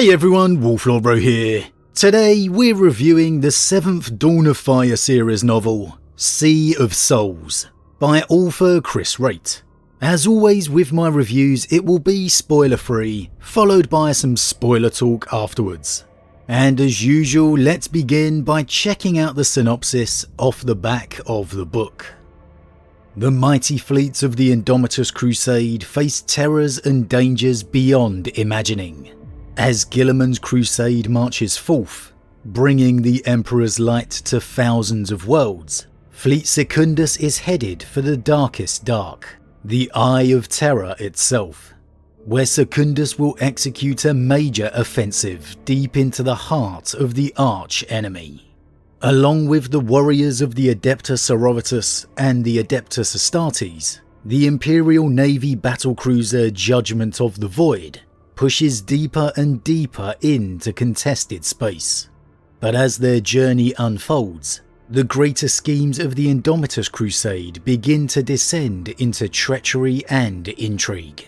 Hey everyone, Wolf Lord Rho here. Today we're reviewing the 7th Dawn of Fire series novel, Sea of Souls, by author Chris Raitt. As always with my reviews, it will be spoiler free, followed by some spoiler talk afterwards. And as usual, let's begin by checking out the synopsis off the back of the book. The mighty fleets of the Indomitus Crusade face terrors and dangers beyond imagining, as Guilliman's crusade marches forth, bringing the Emperor's light to thousands of worlds. Fleet Secundus is headed for the darkest dark, the Eye of Terror itself, where Secundus will execute a major offensive deep into the heart of the arch enemy. Along with the warriors of the Adeptus Sororitas and the Adeptus Astartes, the Imperial Navy battlecruiser Judgment of the Void pushes deeper and deeper into contested space. But as their journey unfolds, the greater schemes of the Indomitus Crusade begin to descend into treachery and intrigue.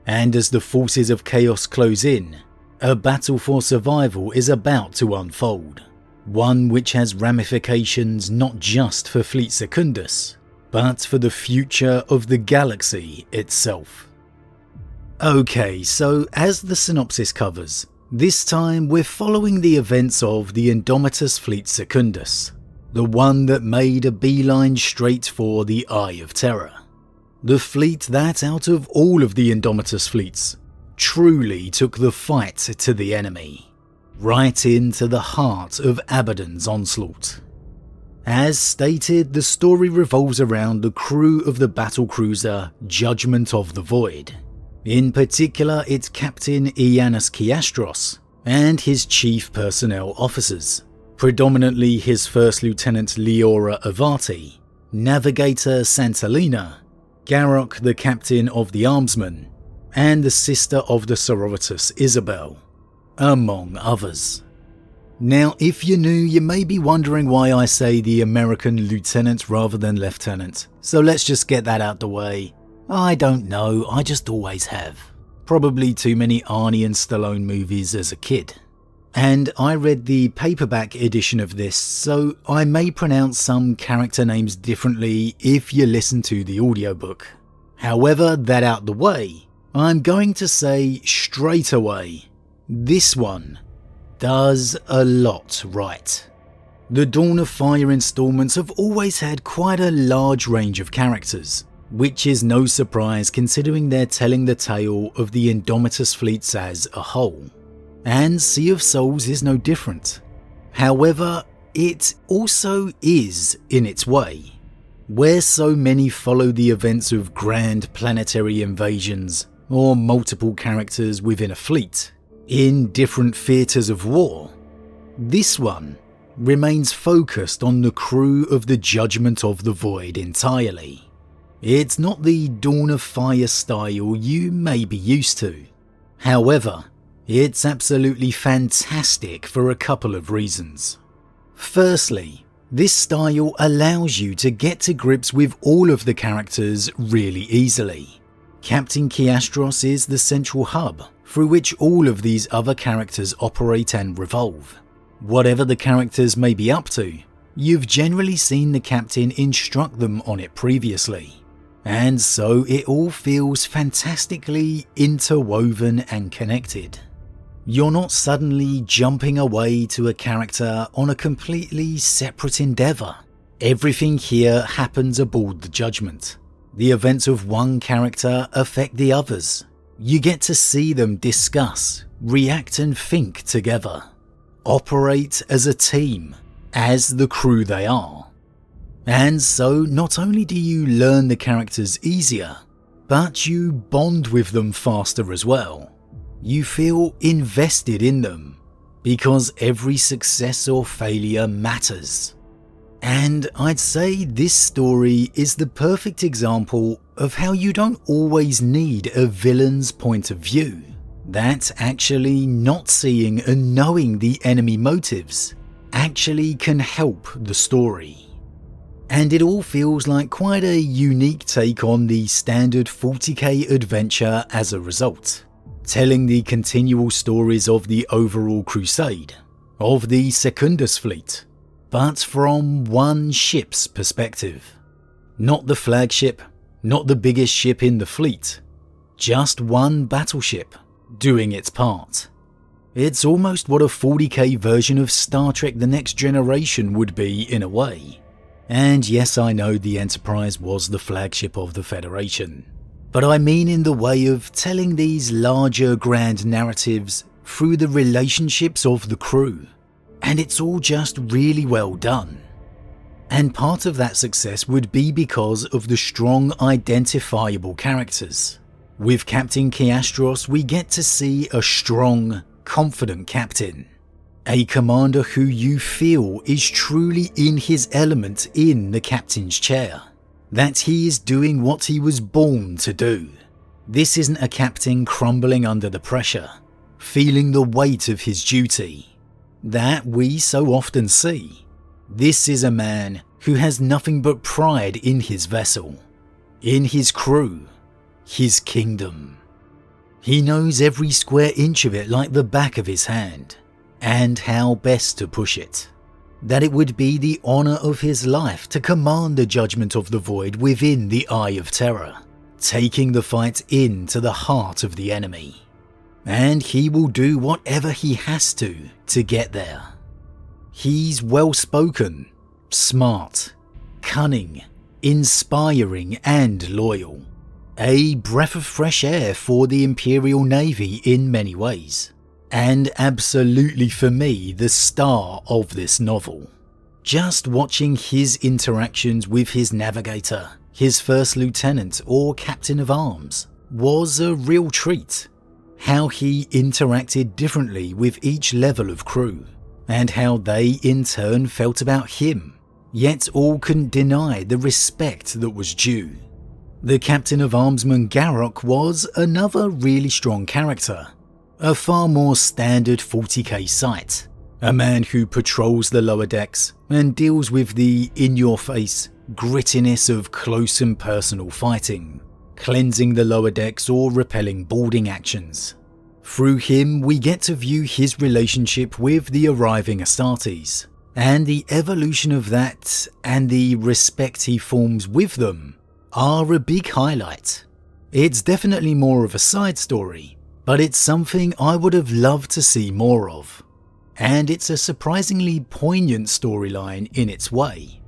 And as the forces of chaos close in, a battle for survival is about to unfold. One which has ramifications not just for Fleet Secundus, but for the future of the galaxy itself. Okay, so as the synopsis covers, this time we're following the events of the Indomitus Fleet Secundus, the one that made a beeline straight for the Eye of Terror. The fleet that, out of all of the Indomitus fleets, truly took the fight to the enemy, right into the heart of Abaddon's onslaught. As stated, the story revolves around the crew of the battlecruiser Judgment of the Void. In particular, its captain Iannis Kiastros and his chief personnel officers, predominantly his first lieutenant Leora Avati, navigator Santalina, Garrock the captain of the Armsmen, and the sister of the Sororitas Isabel, among others. Now, if you're new, you may be wondering why I say the American lieutenant rather than lieutenant, so let's just get that out the way. I don't know, I just always have. Probably too many Arnie and Stallone movies as a kid. And I read the paperback edition of this, so I may pronounce some character names differently if you listen to the audiobook. However, that out the way, I'm going to say straight away, this one does a lot right. The Dawn of Fire installments have always had quite a large range of characters, which is no surprise considering they're telling the tale of the Indomitus fleets as a whole. And Sea of Souls is no different. However, it also is in its way, where so many follow the events of grand planetary invasions or multiple characters within a fleet in different theatres of war. This one remains focused on the crew of the Judgment of the Void entirely. It's not the Dawn of Fire style you may be used to. However, it's absolutely fantastic for a couple of reasons. Firstly, this style allows you to get to grips with all of the characters really easily. Captain Kiastros is the central hub through which all of these other characters operate and revolve. Whatever the characters may be up to, you've generally seen the captain instruct them on it previously. And so it all feels fantastically interwoven and connected. You're not suddenly jumping away to a character on a completely separate endeavour. Everything here happens aboard the Judgment. The events of one character affect the others. You get to see them discuss, react and think together. Operate as a team, as the crew they are. And so not only do you learn the characters easier, but you bond with them faster as well. You feel invested in them, because every success or failure matters. And I'd say this story is the perfect example of how you don't always need a villain's point of view. That actually not seeing and knowing the enemy motives actually can help the story. And it all feels like quite a unique take on the standard 40k adventure as a result. telling the continual stories of the overall crusade, of the Secundus fleet, but from one ship's perspective. Not the flagship, not the biggest ship in the fleet, just one battleship doing its part. It's almost what a 40k version of Star Trek The Next Generation would be in a way. And yes, I know the Enterprise was the flagship of the Federation, but I mean in the way of telling these larger grand narratives through the relationships of the crew, and it's all just really well done. And part of that success would be because of the strong identifiable characters. With Captain Kiastros, we get to see a strong, confident captain. A commander who you feel is truly in his element in the captain's chair. That he is doing what he was born to do. This isn't a captain crumbling under the pressure, feeling the weight of his duty. That we so often see. This is a man who has nothing but pride in his vessel, in his crew, his kingdom. He knows every square inch of it like the back of his hand, and how best to push it. That it would be the honour of his life to command the judgment of the void within the Eye of Terror, taking the fight into the heart of the enemy. And he will do whatever he has to get there. He's well-spoken, smart, cunning, inspiring and loyal. A breath of fresh air for the Imperial Navy in many ways. And absolutely for me, the star of this novel. Just watching his interactions with his navigator, his first lieutenant or captain of arms was a real treat. How he interacted differently with each level of crew, and how they in turn felt about him, yet all couldn't deny the respect that was due. The captain of armsman Garrock was another really strong character. A far more standard 40k sight. A man who patrols the lower decks and deals with the in-your-face grittiness of close and personal fighting, cleansing the lower decks or repelling boarding actions. Through him we get to view his relationship with the arriving Astartes, and the evolution of that and the respect he forms with them are a big highlight. It's definitely more of a side story, but it's something I would have loved to see more of. And it's a surprisingly poignant storyline in its way.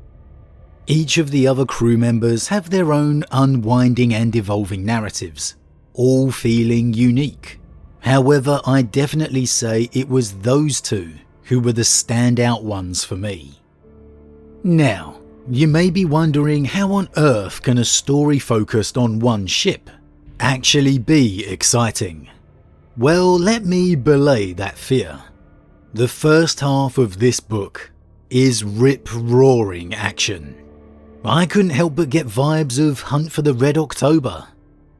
Each of the other crew members have their own unwinding and evolving narratives, all feeling unique. However, I definitely say it was those two who were the standout ones for me. Now, you may be wondering how on earth can a story focused on one ship actually be exciting? Well, let me belay that fear. The first half of this book is rip-roaring action. I couldn't help but get vibes of Hunt for the Red October.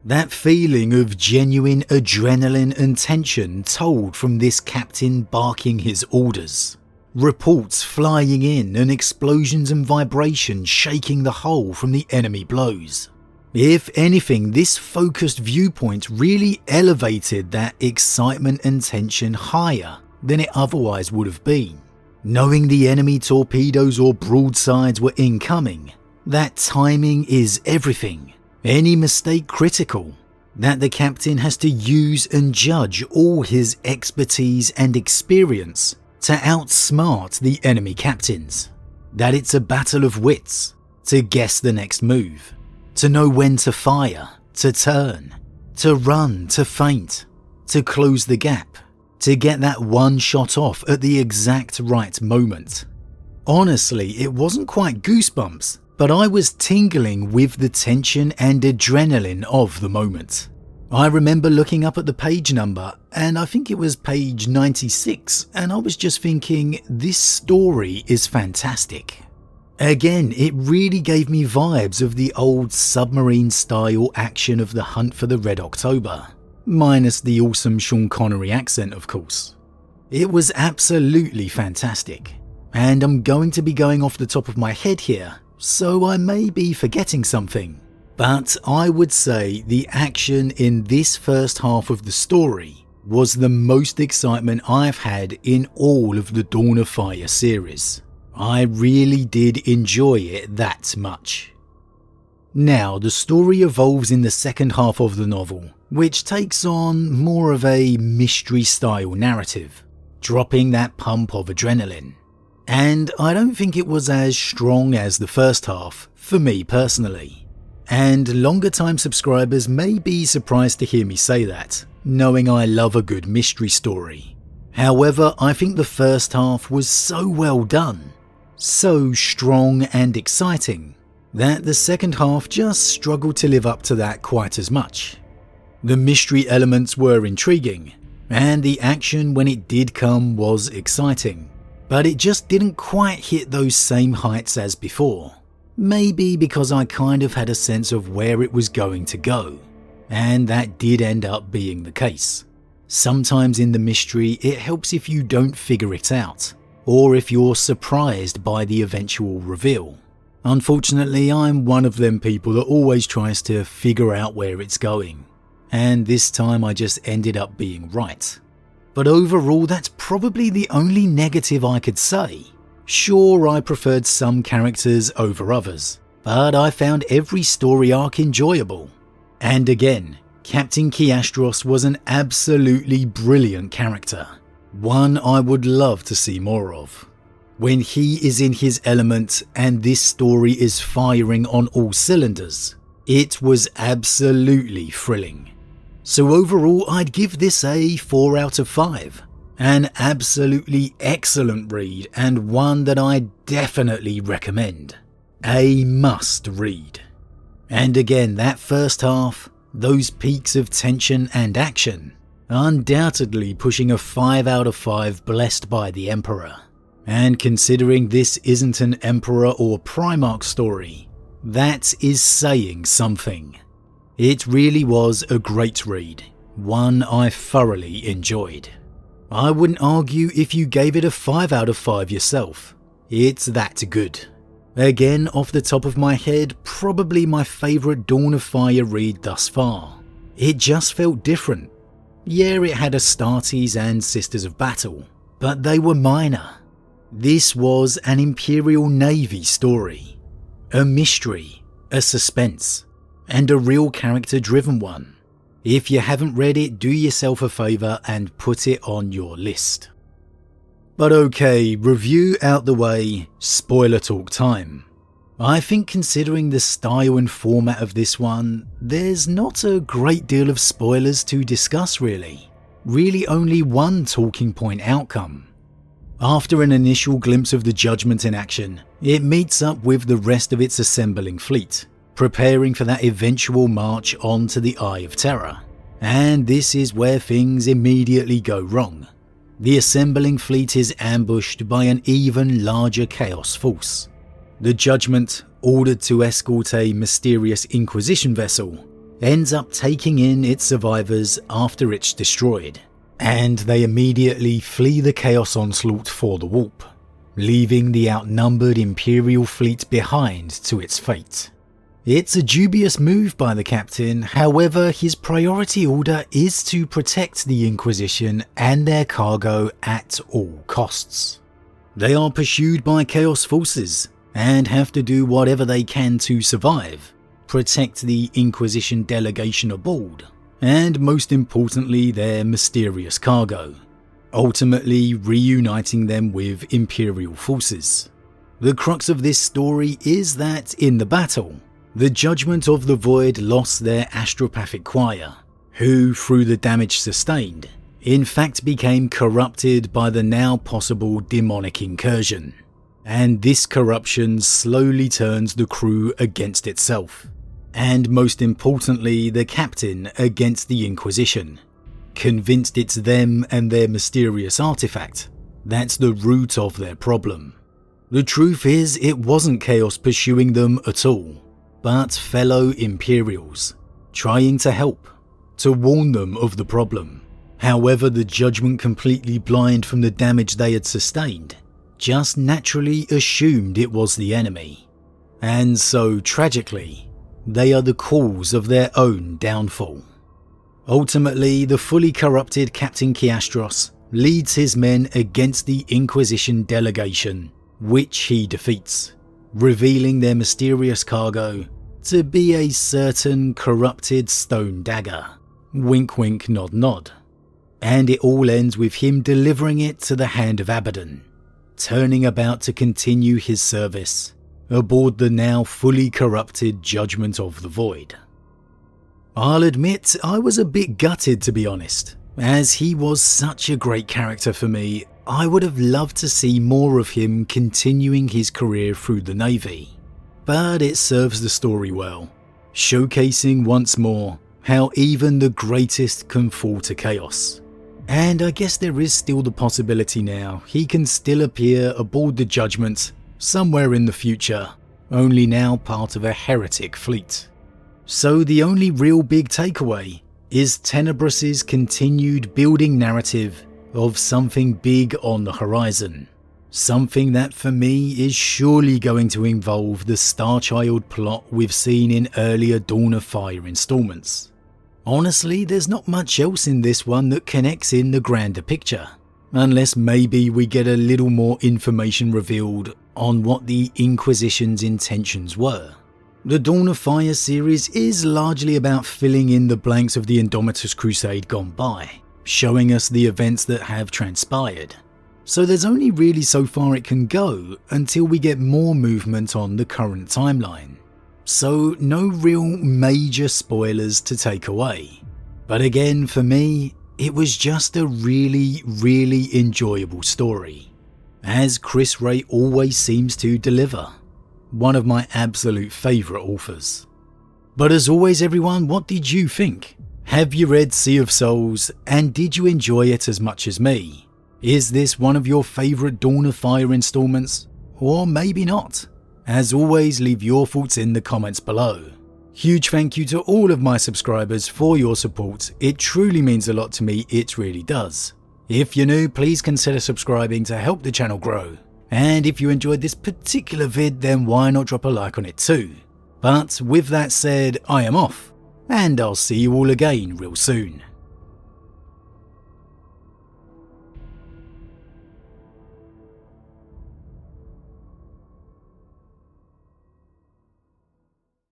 That feeling of genuine adrenaline and tension told from this captain barking his orders. Reports flying in and explosions and vibrations shaking the hull from the enemy blows. If anything, this focused viewpoint really elevated that excitement and tension higher than it otherwise would have been. Knowing the enemy torpedoes or broadsides were incoming, that timing is everything, any mistake critical, that the captain has to use and judge all his expertise and experience to outsmart the enemy captains, that it's a battle of wits, to guess the next move, to know when to fire, to turn, to run, to feint, to close the gap, to get that one shot off at the exact right moment. Honestly, it wasn't quite goosebumps, but I was tingling with the tension and adrenaline of the moment. I remember looking up at the page number, and I think it was page 96, and I was just thinking, this story is fantastic. Again, it really gave me vibes of the old submarine-style action of the Hunt for the Red October, minus the awesome Sean Connery accent, of course. It was absolutely fantastic, and I'm going to be going off the top of my head here, so I may be forgetting something. But I would say the action in this first half of the story was the most excitement I've had in all of the Dawn of Fire series. I really did enjoy it that much. Now, the story evolves in the second half of the novel, which takes on more of a mystery-style narrative, dropping that pump of adrenaline. And I don't think it was as strong as the first half, for me personally. And longer-time subscribers may be surprised to hear me say that, knowing I love a good mystery story. However, I think the first half was so well done, so strong and exciting, that the second half just struggled to live up to that quite as much. The mystery elements were intriguing, and the action when it did come was exciting, but it just didn't quite hit those same heights as before. Maybe because I kind of had a sense of where it was going to go, and that did end up being the case. Sometimes in the mystery it helps if you don't figure it out, or if you're surprised by the eventual reveal. Unfortunately, I'm one of them people that always tries to figure out where it's going, and this time I just ended up being right. But overall, that's probably the only negative I could say. Sure, I preferred some characters over others, but I found every story arc enjoyable. And again, Captain Kiastros was an absolutely brilliant character, one I would love to see more of. When he is in his element and this story is firing on all cylinders, it was absolutely thrilling. So overall, I'd give this a 4 out of 5. An absolutely excellent read and one that I definitely recommend. A must read. And again, that first half, those peaks of tension and action, undoubtedly pushing a 5 out of 5 blessed by the Emperor. And considering this isn't an Emperor or Primarch story, that is saying something. It really was a great read, one I thoroughly enjoyed. I wouldn't argue if you gave it a 5 out of 5 yourself. It's that good. Again, off the top of my head, probably my favourite Dawn of Fire read thus far. It just felt different. Yeah, it had Astartes and Sisters of Battle, but they were minor. This was an Imperial Navy story. A mystery, a suspense, and a real character-driven one. If you haven't read it, do yourself a favour and put it on your list. But okay, review out the way, spoiler talk time. I think considering the style and format of this one, there's not a great deal of spoilers to discuss really. Really only one talking point outcome. After an initial glimpse of the Judgment in action, it meets up with the rest of its assembling fleet, preparing for that eventual march on to the Eye of Terror. And this is where things immediately go wrong. The assembling fleet is ambushed by an even larger Chaos force. The Judgment, ordered to escort a mysterious Inquisition vessel, ends up taking in its survivors after it's destroyed, and they immediately flee the Chaos onslaught for the warp, leaving the outnumbered Imperial fleet behind to its fate. It's a dubious move by the captain, however his priority order is to protect the Inquisition and their cargo at all costs. They are pursued by Chaos forces and have to do whatever they can to survive, protect the Inquisition delegation aboard, and most importantly their mysterious cargo, ultimately reuniting them with Imperial forces. The crux of this story is that in the battle, the Judgment of the Void lost their astropathic choir, who, through the damage sustained, in fact became corrupted by the now possible demonic incursion. And this corruption slowly turns the crew against itself, and most importantly the captain against the Inquisition, convinced it's them and their mysterious artifact that's the root of their problem. The truth is, it wasn't Chaos pursuing them at all, but fellow Imperials, trying to help, to warn them of the problem. However, the Judgment, completely blind from the damage they had sustained, just naturally assumed it was the enemy. And so, tragically, they are the cause of their own downfall. Ultimately, the fully corrupted Captain Kiastros leads his men against the Inquisition delegation, which he defeats, revealing their mysterious cargo to be a certain corrupted stone dagger. Wink wink nod nod. And it all ends with him delivering it to the hand of Abaddon, turning about to continue his service aboard the now fully corrupted Judgment of the Void. I'll admit I was a bit gutted, to be honest, as he was such a great character for me. I would have loved to see more of him continuing his career through the Navy, but it serves the story well, showcasing once more how even the greatest can fall to chaos. And I guess there is still the possibility now he can still appear aboard the Judgment somewhere in the future, only now part of a heretic fleet. So the only real big takeaway is Tenebros's continued building narrative of something big on the horizon. Something that for me is surely going to involve the Starchild plot we've seen in earlier Dawn of Fire installments. Honestly, there's not much else in this one that connects in the grander picture, unless maybe we get a little more information revealed on what the Inquisition's intentions were. The Dawn of Fire series is largely about filling in the blanks of the Indomitus Crusade gone by, showing us the events that have transpired. So there's only really so far it can go until we get more movement on the current timeline. So no real major spoilers to take away. But again, for me, it was just a really enjoyable story, as Chris Ray always seems to deliver. One of my absolute favourite authors. But as always everyone, what did you think? Have you read Sea of Souls, and did you enjoy it as much as me? Is this one of your favourite Dawn of Fire installments? Or maybe not? As always, leave your thoughts in the comments below. Huge thank you to all of my subscribers for your support. It truly means a lot to me, it really does. If you're new, please consider subscribing to help the channel grow. And if you enjoyed this particular vid, then why not drop a like on it too. But with that said, I am off, and I'll see you all again real soon.